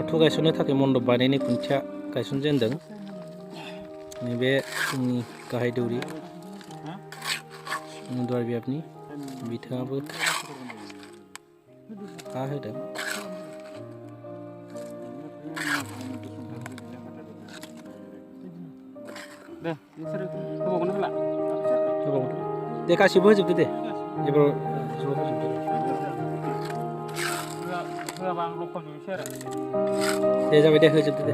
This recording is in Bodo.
बाथौ गायसननो थाखाय मण्डप बानायनाय खुन्थिया गायसनजेनदों। नैबे जोंनि गाहाय दौरि दहाय बियाबनि बिथाङाबो हा होदों। दे नोंसोरो होबावगोन होला दे गासिबो होजोबदो दे एबार ज' होजोबदो होआबा आं लखबजोबनोसै आरो दे जाबाय दे होजोबदो दे